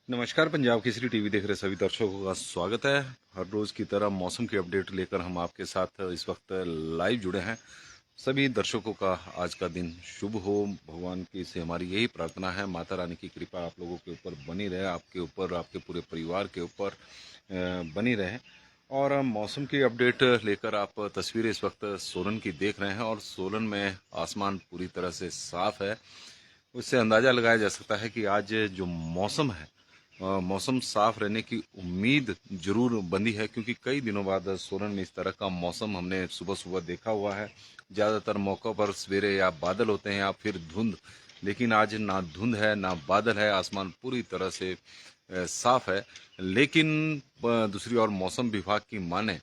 नमस्कार। पंजाब केसरी टीवी देख रहे सभी दर्शकों का स्वागत है। हर रोज की तरह मौसम की अपडेट लेकर हम आपके साथ इस वक्त लाइव जुड़े हैं। सभी दर्शकों का आज का दिन शुभ हो, भगवान की से हमारी यही प्रार्थना है। माता रानी की कृपा आप लोगों के ऊपर बनी रहे, आपके ऊपर, आपके पूरे परिवार के ऊपर बनी रहे। और मौसम की अपडेट लेकर आप तस्वीरें इस वक्त सोलन की देख रहे हैं और सोलन में आसमान पूरी तरह से साफ है। उससे अंदाज़ा लगाया जा सकता है कि आज जो मौसम है, मौसम साफ रहने की उम्मीद जरूर बंधी है, क्योंकि कई दिनों बाद सोलन में इस तरह का मौसम हमने सुबह सुबह देखा हुआ है। ज़्यादातर मौक़ों पर सवेरे या बादल होते हैं या फिर धुंध, लेकिन आज ना धुंध है ना बादल है, आसमान पूरी तरह से साफ है। लेकिन दूसरी ओर मौसम विभाग की माने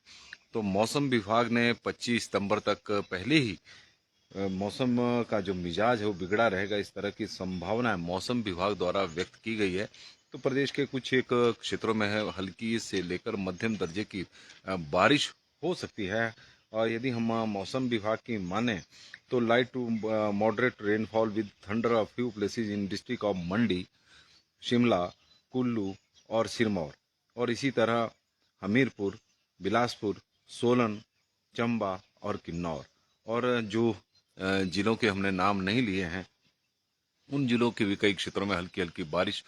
तो मौसम विभाग ने 25 सितंबर तक पहले ही मौसम का जो मिजाज है वो बिगड़ा रहेगा, इस तरह की संभावना मौसम विभाग द्वारा व्यक्त की गई है। तो प्रदेश के कुछ एक क्षेत्रों में है हल्की से लेकर मध्यम दर्जे की बारिश हो सकती है। और यदि हम मौसम विभाग की माने तो light to moderate rainfall with thunder of few places in district of Mandi, Shimla, Kullu और सिरमौर, और इसी तरह हमीरपुर, बिलासपुर, सोलन, चंबा और किन्नौर। और जो जिलों के हमने नाम नहीं लिए हैं, उन जिलों के भी कई क्षेत्रों में हल्की हल्की बारिश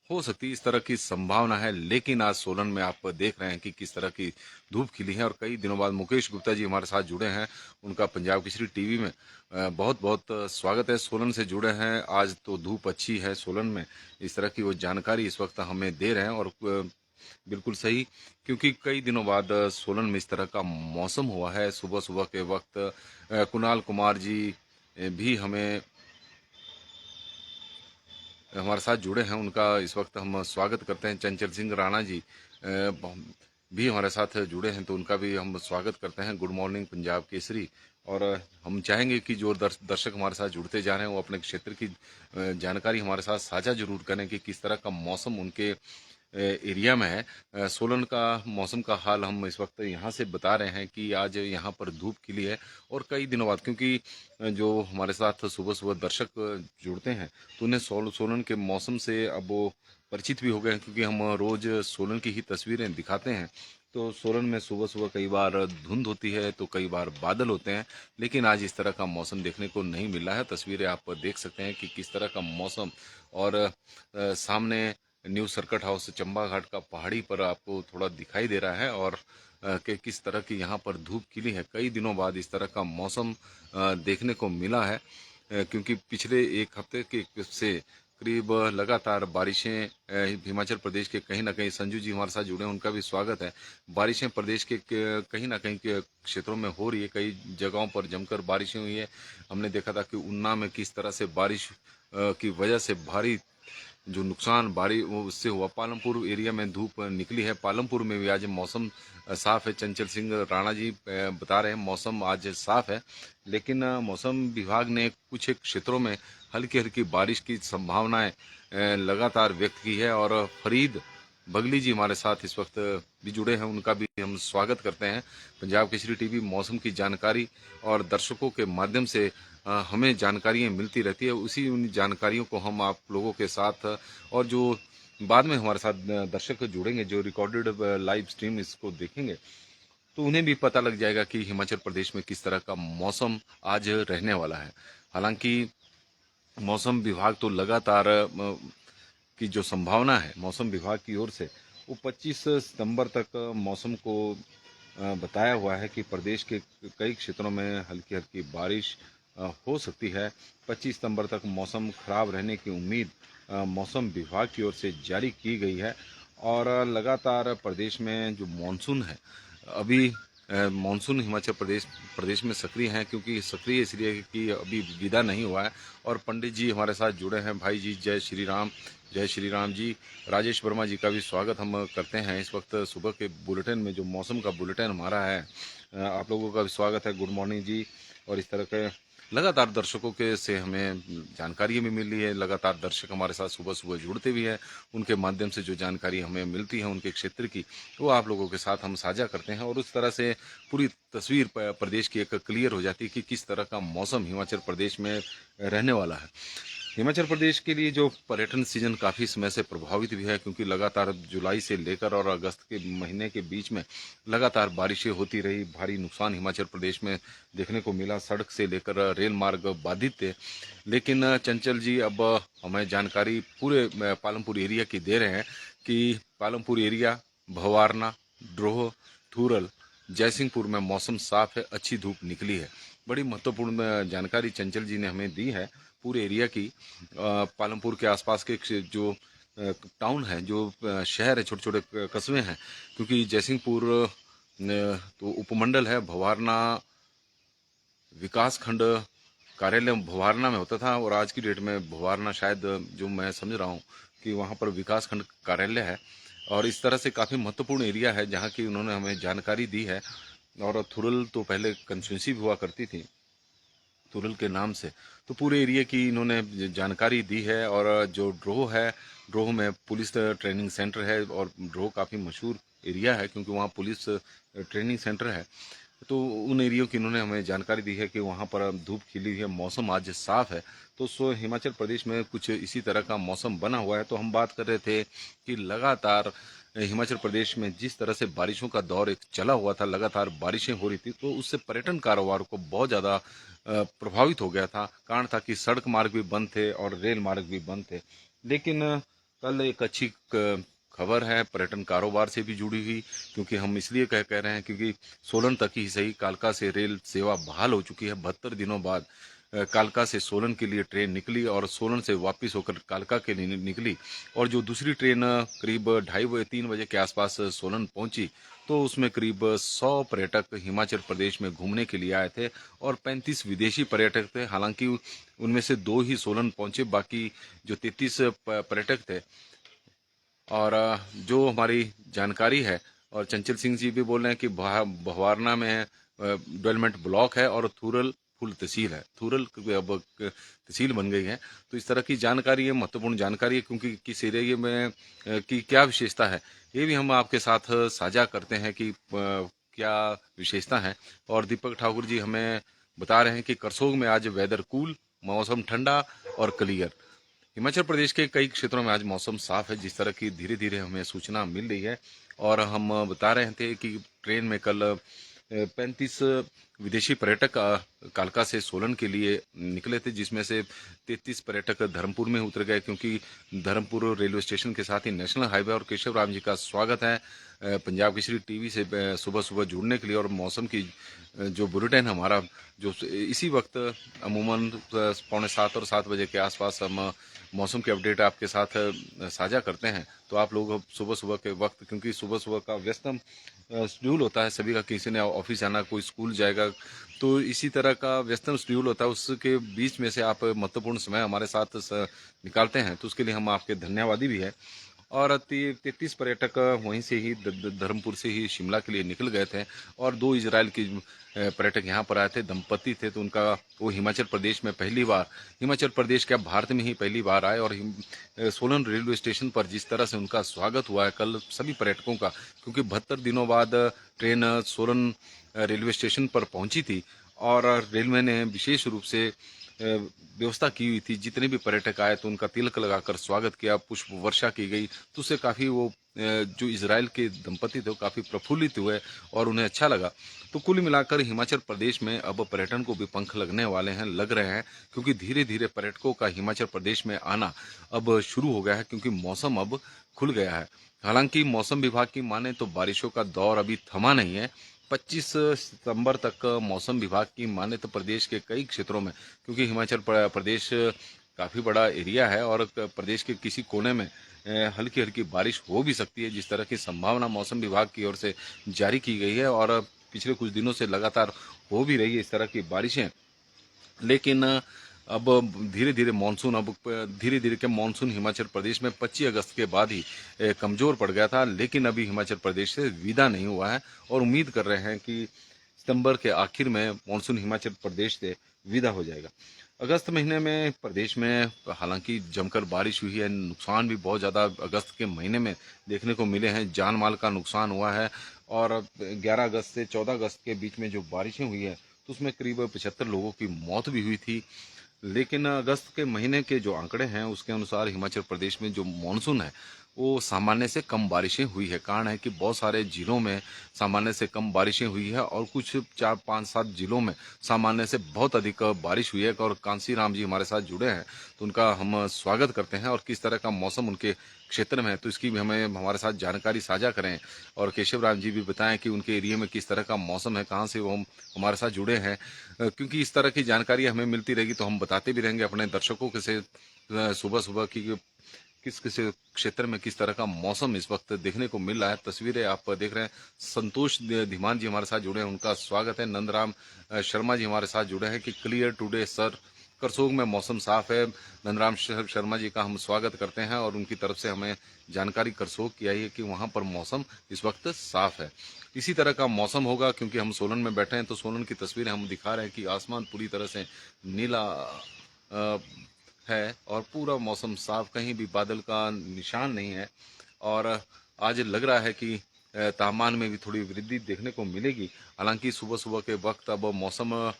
हो सकती है, इस तरह की संभावना है। लेकिन आज सोलन में आप देख रहे हैं कि किस तरह की धूप खिली है। और कई दिनों बाद मुकेश गुप्ता जी हमारे साथ जुड़े हैं, उनका पंजाब केसरी टीवी में बहुत बहुत स्वागत है। सोलन से जुड़े हैं, आज तो धूप अच्छी है सोलन में, इस तरह की वो जानकारी इस वक्त हमें दे रहे हैं। और बिल्कुल सही, क्योंकि कई दिनों बाद सोलन में इस तरह का मौसम हुआ है। सुबह सुबह के वक्त कुणाल कुमार जी भी हमें हमारे साथ जुड़े हैं, उनका इस वक्त हम स्वागत करते हैं। चंचल सिंह राणा जी भी हमारे साथ जुड़े हैं, तो उनका भी हम स्वागत करते हैं। Good morning Punjab Kesari. और हम चाहेंगे कि जो दर्शक हमारे साथ जुड़ते जा रहे हैं वो अपने क्षेत्र की जानकारी हमारे साथ साझा जरूर करें कि किस तरह का मौसम उनके एरिया में है। सोलन का मौसम का हाल हम इस वक्त यहाँ से बता रहे हैं कि आज यहाँ पर धूप खिली है। और कई दिनों बाद, क्योंकि जो हमारे साथ सुबह सुबह दर्शक जुड़ते हैं तो उन्हें सोलन के मौसम से अब वो परिचित भी हो गए हैं, क्योंकि हम रोज सोलन की ही तस्वीरें दिखाते हैं। तो सोलन में सुबह सुबह कई बार धुंध होती है तो कई बार बादल होते हैं, लेकिन आज इस तरह का मौसम देखने को नहीं मिला है। तस्वीरें आप देख सकते हैं कि किस तरह का मौसम। और सामने न्यू सर्किट हाउस चंबा घाट का पहाड़ी पर आपको थोड़ा दिखाई दे रहा है। और कि किस तरह की यहाँ पर धूप खिली है। कई दिनों बाद इस तरह का मौसम देखने को मिला है, क्योंकि पिछले एक हफ्ते के से करीब लगातार बारिशें हिमाचल प्रदेश के कहीं ना कहीं, संजू जी हमारे साथ जुड़े हैं, उनका भी स्वागत है। बारिशें प्रदेश के कहीं ना कहीं के क्षेत्रों में हो रही है, कई जगहों पर जमकर बारिशें हुई है। हमने देखा था कि उन्ना में किस तरह से बारिश की वजह से भारी जो नुकसान बारी वो उससे हुआ। पालमपुर एरिया में धूप निकली है, पालमपुर में भी आज मौसम साफ है। चंचल सिंह राणा जी बता रहे हैं मौसम आज साफ है, लेकिन मौसम विभाग ने कुछ एक क्षेत्रों में हल्की हल्की बारिश की संभावनाएं लगातार व्यक्त की है। और फरीद बगली जी हमारे साथ इस वक्त भी जुड़े हैं, उनका भी हम स्वागत करते हैं। पंजाब केसरी टीवी मौसम की जानकारी और दर्शकों के माध्यम से हमें जानकारियाँ मिलती रहती है। उसी उन जानकारियों को हम आप लोगों के साथ, और जो बाद में हमारे साथ दर्शक जुड़ेंगे जो रिकॉर्डेड लाइव स्ट्रीम इसको देखेंगे, तो उन्हें भी पता लग जाएगा कि हिमाचल प्रदेश में किस तरह का मौसम आज रहने वाला है। हालांकि मौसम विभाग तो लगातार की जो संभावना है मौसम विभाग की ओर से, वो 25 सितंबर तक मौसम को बताया हुआ है कि प्रदेश के कई क्षेत्रों में हल्की हल्की बारिश हो सकती है। 25 सितंबर तक मौसम खराब रहने की उम्मीद मौसम विभाग की ओर से जारी की गई है। और लगातार प्रदेश में जो मानसून है, अभी मानसून हिमाचल प्रदेश में सक्रिय हैं, क्योंकि सक्रिय इसलिए कि अभी विदा नहीं हुआ है। और पंडित जी हमारे साथ जुड़े हैं, भाई जी जय श्री राम, जय श्री राम जी। राजेश वर्मा जी का भी स्वागत हम करते हैं इस वक्त सुबह के बुलेटिन में, जो मौसम का बुलेटिन हमारा है। आप लोगों का भी स्वागत है, गुड मॉर्निंग जी। और इस तरह के लगातार दर्शकों के से हमें जानकारी भी मिल रही है। लगातार दर्शक हमारे साथ सुबह सुबह जुड़ते भी हैं, उनके माध्यम से जो जानकारी हमें मिलती है उनके क्षेत्र की, वो आप लोगों के साथ हम साझा करते हैं। और उस तरह से पूरी तस्वीर प्रदेश की एक क्लियर हो जाती है कि किस तरह का मौसम हिमाचल प्रदेश में रहने वाला है। हिमाचल प्रदेश के लिए जो पर्यटन सीजन काफ़ी समय से प्रभावित भी है, क्योंकि लगातार जुलाई से लेकर और अगस्त के महीने के बीच में लगातार बारिशें होती रही। भारी नुकसान हिमाचल प्रदेश में देखने को मिला, सड़क से लेकर रेल मार्ग बाधित थे। लेकिन चंचल जी अब हमें जानकारी पूरे पालमपुर एरिया की दे रहे हैं कि पालमपुर एरिया, भवारना, ड्रोह, थूरल, जयसिंहपुर में मौसम साफ है, अच्छी धूप निकली है। बड़ी महत्वपूर्ण जानकारी चंचल जी ने हमें दी है पूरे एरिया की। पालमपुर के आसपास के जो टाउन है, जो शहर है, छोटे छोटे कस्बे हैं, क्योंकि जयसिंहपुर तो उपमंडल है, भवारना विकास खंड कार्यालय भवारना में होता था और आज की डेट में भवारना शायद, जो मैं समझ रहा हूँ कि वहाँ पर विकास खंड कार्यालय है। और इस तरह से काफ़ी महत्वपूर्ण एरिया है जहाँ की उन्होंने हमें जानकारी दी है। और थुरल तो पहले कंस्टिट्यूंसी भी हुआ करती थी तुरल के नाम से, तो पूरे एरिया की इन्होंने जानकारी दी है। और जो ड्रोह है, ड्रोह में पुलिस ट्रेनिंग सेंटर है और ड्रोह काफ़ी मशहूर एरिया है क्योंकि वहाँ पुलिस ट्रेनिंग सेंटर है। तो उन एरियो की इन्होंने हमें जानकारी दी है कि वहाँ पर धूप खिली हुई है, मौसम आज साफ है। तो हिमाचल प्रदेश में कुछ इसी तरह का मौसम बना हुआ है। तो हम बात कर रहे थे कि लगातार हिमाचल प्रदेश में जिस तरह से बारिशों का दौर एक चला हुआ था, लगातार बारिशें हो रही थी, तो उससे पर्यटन कारोबार को बहुत ज़्यादा प्रभावित हो गया था। कारण था कि सड़क मार्ग भी बंद थे और रेल मार्ग भी बंद थे। लेकिन कल एक अच्छी खबर है पर्यटन कारोबार से भी जुड़ी हुई, क्योंकि हम इसलिए कह रहे हैं क्योंकि सोलन तक ही सही कालका से रेल सेवा बहाल हो चुकी है। 72 दिनों बाद कालका से सोलन के लिए ट्रेन निकली और सोलन से वापस होकर कालका के लिए निकली। और जो दूसरी ट्रेन करीब 2:30-3 बजे के आसपास सोलन पहुंची, तो उसमें करीब 100 पर्यटक हिमाचल प्रदेश में घूमने के लिए आए थे और 35 विदेशी पर्यटक थे। हालांकि उनमें से 2 ही सोलन पहुंचे, बाकी जो 33 पर्यटक थे। और जो हमारी जानकारी है, और चंचल सिंह जी भी बोल रहे हैं कि भवारना में डेवलपमेंट ब्लॉक है और थूरल फुल तहसील है, थूरल अब तहसील बन गई है। तो इस तरह की जानकारी है, महत्वपूर्ण जानकारी है, क्योंकि किस एरिया में की क्या विशेषता है ये भी हम आपके साथ साझा करते हैं कि क्या विशेषता है। और दीपक ठाकुर जी हमें बता रहे हैं कि करसोग में आज वेदर कूल, मौसम ठंडा और क्लियर। हिमाचल प्रदेश के कई क्षेत्रों में आज मौसम साफ है, जिस तरह की धीरे धीरे हमें सूचना मिल रही है। और हम बता रहे थे कि ट्रेन में कल 35 विदेशी पर्यटक कालका से सोलन के लिए निकले थे, जिसमें से 33 पर्यटक धर्मपुर में उतर गए, क्योंकि धर्मपुर रेलवे स्टेशन के साथ ही नेशनल हाईवे। और केशव राम जी का स्वागत है पंजाब केसरी टीवी से सुबह सुबह जुड़ने के लिए। और मौसम की जो बुलेटिन हमारा जो इसी वक्त अमूमन 6:45 और 7 बजे के आसपास हम मौसम के अपडेट आपके साथ साझा करते हैं। तो आप लोग सुबह सुबह के वक्त, क्योंकि सुबह सुबह का व्यस्तम शेड्यूल होता है सभी का, किसी ने ऑफिस जाना, कोई स्कूल जाएगा, तो इसी तरह का व्यस्तम शेड्यूल होता है। उसके बीच में से आप महत्वपूर्ण समय हमारे साथ निकालते हैं, तो उसके लिए हम आपके धन्यवादी भी है। और 33 पर्यटक वहीं से ही धर्मपुर से ही शिमला के लिए निकल गए थे। और 2 इजराइल के पर्यटक यहाँ पर आए थे, दंपति थे, तो उनका वो हिमाचल प्रदेश में पहली बार, हिमाचल प्रदेश क्या भारत में ही पहली बार आए। और सोलन रेलवे स्टेशन पर जिस तरह से उनका स्वागत हुआ है कल सभी पर्यटकों का, क्योंकि 72 दिनों बाद ट्रेन सोलन रेलवे स्टेशन पर पहुंची थी और रेलवे ने विशेष रूप से व्यवस्था की हुई थी। जितने भी पर्यटक आए तो उनका तिलक लगाकर स्वागत किया, पुष्प वर्षा की गई, तो उससे काफ़ी वो जो इजराइल के दंपति थे वो काफ़ी प्रफुल्लित हुए और उन्हें अच्छा लगा। तो कुल मिलाकर हिमाचल प्रदेश में अब पर्यटन को भी पंख लगने वाले हैं, लग रहे हैं, क्योंकि धीरे धीरे पर्यटकों का हिमाचल प्रदेश में आना अब शुरू हो गया है, क्योंकि मौसम अब खुल गया है। हालांकि मौसम विभाग की माने तो बारिशों का दौर अभी थमा नहीं है। 25 सितंबर तक मौसम विभाग की माने तो प्रदेश के कई क्षेत्रों में, क्योंकि हिमाचल प्रदेश काफ़ी बड़ा एरिया है और प्रदेश के किसी कोने में हल्की हल्की बारिश हो भी सकती है, जिस तरह की संभावना मौसम विभाग की ओर से जारी की गई है। और पिछले कुछ दिनों से लगातार हो भी रही है इस तरह की बारिशें। लेकिन अब धीरे धीरे मानसून, अब धीरे धीरे के मानसून हिमाचल प्रदेश में 25 अगस्त के बाद ही कमज़ोर पड़ गया था, लेकिन अभी हिमाचल प्रदेश से विदा नहीं हुआ है। और उम्मीद कर रहे हैं कि सितंबर के आखिर में मानसून हिमाचल प्रदेश से विदा हो जाएगा। अगस्त महीने में प्रदेश में हालांकि जमकर बारिश हुई है, नुकसान भी बहुत ज़्यादा अगस्त के महीने में देखने को मिले हैं, जान माल का नुकसान हुआ है। और 11 अगस्त से 14 अगस्त के बीच में जो बारिशें हुई है तो उसमें करीब 75 लोगों की मौत भी हुई थी। लेकिन अगस्त के महीने के जो आंकड़े हैं उसके अनुसार हिमाचल प्रदेश में जो मानसून है वो सामान्य से कम बारिशें हुई है। कारण है कि बहुत सारे जिलों में सामान्य से कम बारिशें हुई है और कुछ 4, 5, 7 जिलों में सामान्य से बहुत अधिक बारिश हुई है। और कांसी राम जी हमारे साथ जुड़े हैं तो उनका हम स्वागत करते हैं और किस तरह का मौसम उनके क्षेत्र में है तो इसकी भी हमें हमारे साथ जानकारी साझा करें। और केशव राम जी भी बताएं कि उनके एरिया में किस तरह का मौसम है, कहाँ से वो हम हमारे साथ जुड़े हैं। क्योंकि इस तरह की जानकारी हमें मिलती रहेगी तो हम बताते भी रहेंगे अपने दर्शकों के से सुबह सुबह की किस किस क्षेत्र में किस तरह का मौसम इस वक्त देखने को मिल रहा है। तस्वीरें आप देख रहे हैं। संतोष धीमान जी हमारे साथ जुड़े हैं, उनका स्वागत है। नंदराम शर्मा जी हमारे साथ जुड़े हैं कि क्लियर टुडे सर, करसोग में मौसम साफ है। नंदराम शर्मा जी का हम स्वागत करते हैं और उनकी तरफ से हमें जानकारी करसोग की आई है कि वहां पर मौसम इस वक्त साफ है। इसी तरह का मौसम होगा क्योंकि हम सोलन में बैठे हैं तो सोलन की तस्वीरें हम दिखा रहे हैं कि आसमान पूरी तरह से नीला है और पूरा मौसम साफ, कहीं भी बादल का निशान नहीं है। और आज लग रहा है कि तापमान में भी थोड़ी वृद्धि देखने को मिलेगी। हालांकि सुबह सुबह के वक्त अब मौसम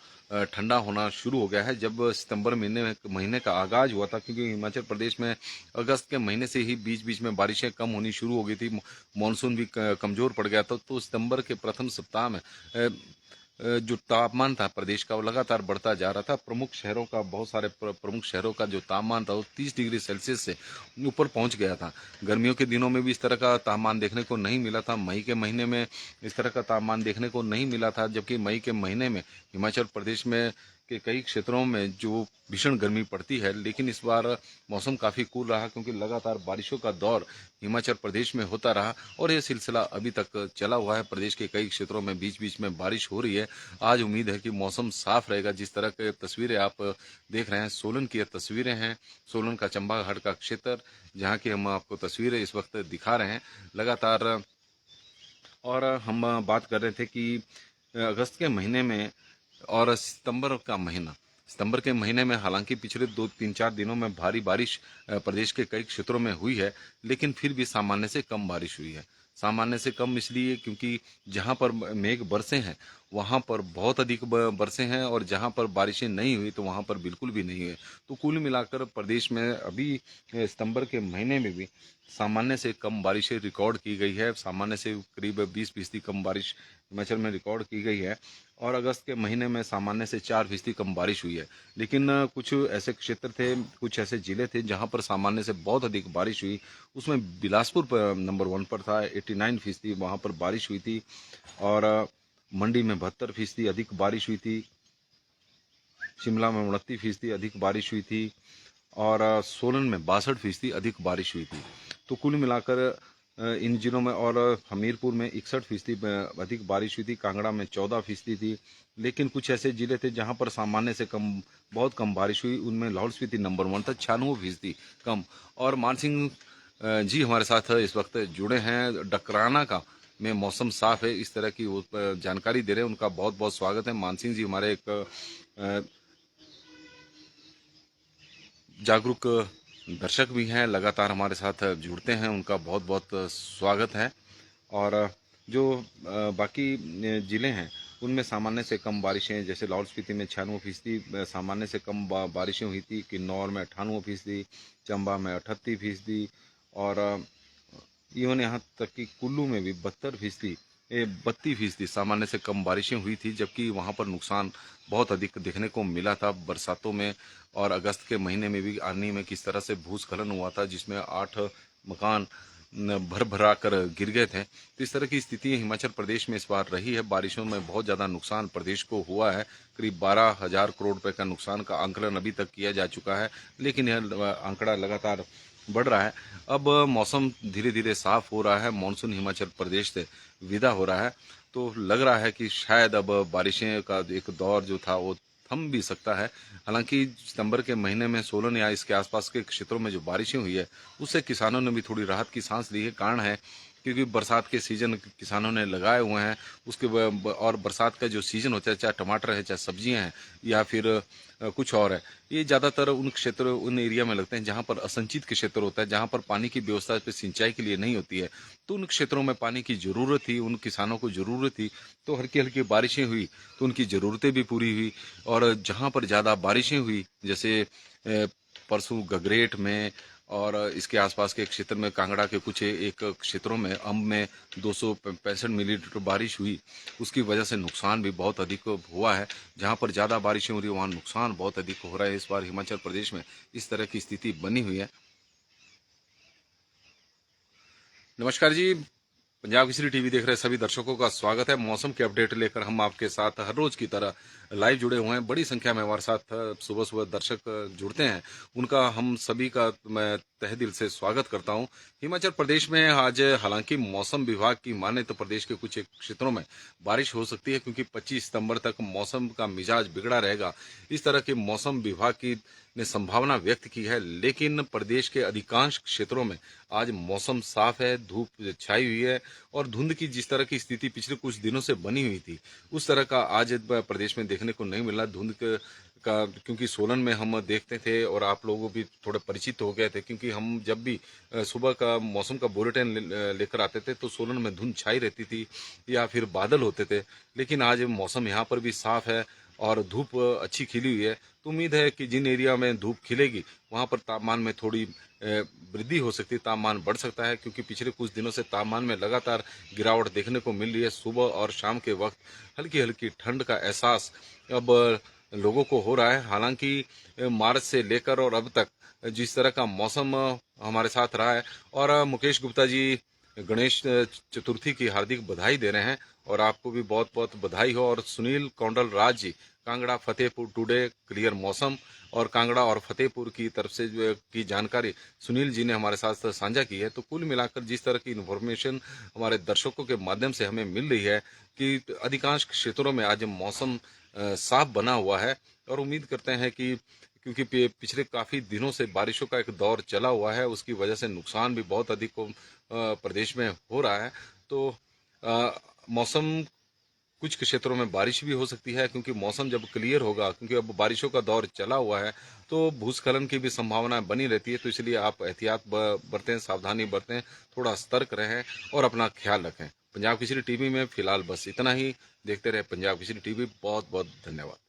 ठंडा होना शुरू हो गया है। जब सितंबर महीने का आगाज हुआ था, क्योंकि हिमाचल प्रदेश में अगस्त के महीने से ही बीच बीच में बारिशें कम होनी शुरू हो गई थी, मानसून भी कमजोर पड़ गया था, तो सितंबर के प्रथम सप्ताह में जो तापमान था प्रदेश का वो लगातार बढ़ता जा रहा था। प्रमुख शहरों का बहुत सारे प्रमुख शहरों का जो तापमान था वो 30 डिग्री सेल्सियस से ऊपर पहुंच गया था। गर्मियों के दिनों में भी इस तरह का तापमान देखने को नहीं मिला था। मई के महीने में इस तरह का तापमान देखने को नहीं मिला था, जबकि मई के महीने में हिमाचल प्रदेश में के कई क्षेत्रों में जो भीषण गर्मी पड़ती है। लेकिन इस बार मौसम काफ़ी कूल रहा क्योंकि लगातार बारिशों का दौर हिमाचल प्रदेश में होता रहा और यह सिलसिला अभी तक चला हुआ है। प्रदेश के कई क्षेत्रों में बीच बीच में बारिश हो रही है। आज उम्मीद है कि मौसम साफ रहेगा। जिस तरह के तस्वीरें आप देख रहे हैं, सोलन की तस्वीरें हैं, सोलन का चंबा घाट का क्षेत्र, जहाँ की हम आपको तस्वीरें इस वक्त दिखा रहे हैं लगातार। और हम बात कर रहे थे कि अगस्त के महीने में और सितंबर के महीने में हालांकि पिछले 2, 3, 4 दिनों में भारी बारिश प्रदेश के कई क्षेत्रों में हुई है, लेकिन फिर भी सामान्य से कम बारिश हुई है। सामान्य से कम इसलिए क्योंकि जहां पर मेघ बरसे हैं वहां पर बहुत अधिक बरसे हैं और जहां पर बारिशें नहीं हुई तो वहां पर बिल्कुल भी नहीं हुई। तो कुल मिलाकर प्रदेश में अभी सितंबर के महीने में भी सामान्य से कम बारिशें रिकॉर्ड की गई है। सामान्य से करीब 20% कम बारिश हिमाचल में रिकॉर्ड की गई है और अगस्त के महीने में सामान्य से 4% कम बारिश हुई है। लेकिन कुछ ऐसे क्षेत्र थे, कुछ ऐसे जिले थे जहां पर सामान्य से बहुत अधिक बारिश हुई। उसमें बिलासपुर पर नंबर 1 पर था, 89% वहां पर बारिश हुई थी। और मंडी में 72% अधिक बारिश हुई थी। शिमला में 29% अधिक बारिश हुई थी और सोलन में 62% अधिक बारिश हुई थी। तो कुल मिलाकर इन जिलों में और हमीरपुर में 61% अधिक बारिश हुई थी, कांगड़ा में 14% थी। लेकिन कुछ ऐसे जिले थे जहां पर सामान्य से कम, बहुत कम बारिश हुई। उनमें लाहौल स्पीति नंबर 1 था, 96% कम। और मान सिंह जी हमारे साथ इस वक्त जुड़े हैं डकराना का में मौसम साफ है, इस तरह की वो जानकारी दे रहे हैं। उनका बहुत बहुत स्वागत है। मानसिंह जी हमारे एक जागरूक दर्शक भी हैं, लगातार हमारे साथ जुड़ते हैं, उनका बहुत बहुत स्वागत है। और जो बाकी ज़िले हैं उनमें सामान्य से कम बारिशें, जैसे लाहौल स्पीति में 96% सामान्य से कम बारिशें हुई थी, किन्नौर में 98%, चंबा में 38%, और इवन यहाँ तक कि कुल्लू में भी 32% सामान्य से कम बारिशें हुई थी, जबकि वहाँ पर नुकसान बहुत अधिक देखने को मिला था बरसातों में। और अगस्त के महीने में भी आर्नी में किस तरह से भूस्खलन हुआ था जिसमें 8 मकान भर भरा कर गिर गए थे। तो इस तरह की स्थिति हिमाचल प्रदेश में इस बार रही है। बारिशों में बहुत ज़्यादा नुकसान प्रदेश को हुआ है। करीब 12,000 करोड़ रुपए का नुकसान का आंकलन अभी तक किया जा चुका है, लेकिन यह आंकड़ा लगातार बढ़ रहा है। अब मौसम धीरे धीरे साफ हो रहा है, मानसून हिमाचल प्रदेश से विदा हो रहा है, तो लग रहा है कि शायद अब बारिशें का एक दौर जो था वो थम भी सकता है। हालांकि सितंबर के महीने में सोलन या इसके आसपास के क्षेत्रों में जो बारिशें हुई है उससे किसानों ने भी थोड़ी राहत की सांस ली है। कारण है क्योंकि बरसात के सीजन किसानों ने लगाए हुए हैं। और बरसात का जो सीजन होता है, चाहे टमाटर है, चाहे सब्जियां हैं, या फिर कुछ और है, ये ज़्यादातर उन एरिया में लगते हैं जहाँ पर असंचित के क्षेत्र होता है, जहाँ पर पानी की व्यवस्था पे सिंचाई के लिए नहीं होती है। तो उन क्षेत्रों में पानी की ज़रूरत थी, उन किसानों को ज़रूरत थी, तो हल्की हल्की बारिशें हुई तो उनकी ज़रूरतें भी पूरी हुई। और जहाँ पर ज़्यादा बारिशें हुई, जैसे परसों गगरेट में और इसके आसपास के क्षेत्र में, कांगड़ा के कुछ एक क्षेत्रों में अम्ब में 265 मिलीमीटर बारिश हुई, उसकी वजह से नुकसान भी बहुत अधिक हुआ है। जहाँ पर ज़्यादा बारिशें हो रही है वहाँ नुकसान बहुत अधिक हो रहा है। इस बार हिमाचल प्रदेश में इस तरह की स्थिति बनी हुई है। नमस्कार जी, पंजाब केसरी टीवी देख रहे सभी दर्शकों का स्वागत है। मौसम के अपडेट लेकर हम आपके साथ हर रोज की तरह लाइव जुड़े हुए हैं। बड़ी संख्या में हमारे साथ सुबह सुबह दर्शक जुड़ते हैं, उनका हम सभी का मैं तहे दिल से स्वागत करता हूं। हिमाचल प्रदेश में आज हालांकि मौसम विभाग की माने तो प्रदेश के कुछ एक क्षेत्रों में बारिश हो सकती है, क्योंकि 25 सितंबर तक मौसम का मिजाज बिगड़ा रहेगा, इस तरह के मौसम विभाग की ने संभावना व्यक्त की है। लेकिन प्रदेश के अधिकांश क्षेत्रों में आज मौसम साफ है, धूप छाई हुई है, और धुंध की जिस तरह की स्थिति पिछले कुछ दिनों से बनी हुई थी, उस तरह का आज प्रदेश में देखने को नहीं मिला। का क्योंकि सोलन में हम देखते थे और आप लोगों भी थोड़े परिचित हो गए थे, क्योंकि हम जब भी सुबह का मौसम का बुलेटिन लेकर आते थे तो सोलन में धुंध छाई रहती थी या फिर बादल होते थे। लेकिन आज मौसम यहाँ पर भी साफ है और धूप अच्छी खिली हुई है। तो उम्मीद है कि जिन एरिया में धूप खिलेगी वहाँ पर तापमान में थोड़ी वृद्धि हो सकती है, तापमान बढ़ सकता है, क्योंकि पिछले कुछ दिनों से तापमान में लगातार गिरावट देखने को मिल रही है। सुबह और शाम के वक्त हल्की हल्की ठंड का एहसास अब लोगों को हो रहा है। हालांकि मार्च से लेकर और अब तक जिस तरह का मौसम हमारे साथ रहा है, और मुकेश गुप्ता जी गणेश चतुर्थी की हार्दिक बधाई दे रहे हैं, और आपको भी बहुत बहुत बधाई हो। और सुनील कौंडल राज जी, कांगड़ा फतेहपुर टुडे क्लियर मौसम, और कांगड़ा और फतेहपुर की तरफ से जो की जानकारी सुनील जी ने हमारे साथ साझा की है। तो कुल मिलाकर जिस तरह की इन्फॉर्मेशन हमारे दर्शकों के माध्यम से हमें मिल रही है कि अधिकांश क्षेत्रों में आज मौसम साफ बना हुआ है, और उम्मीद करते हैं कि क्योंकि पिछले काफी दिनों से बारिशों का एक दौर चला हुआ है, उसकी वजह से नुकसान भी बहुत अधिक प्रदेश में हो रहा है। तो मौसम कुछ क्षेत्रों में बारिश भी हो सकती है, क्योंकि मौसम जब क्लियर होगा, क्योंकि अब बारिशों का दौर चला हुआ है, तो भूस्खलन की भी संभावना बनी रहती है। तो इसलिए आप एहतियात बरतें, सावधानी बरतें, थोड़ा सतर्क रहें और अपना ख्याल रखें। पंजाब केसरी टीवी में फिलहाल बस इतना ही। देखते रहे पंजाब केसरी टीवी। बहुत बहुत धन्यवाद।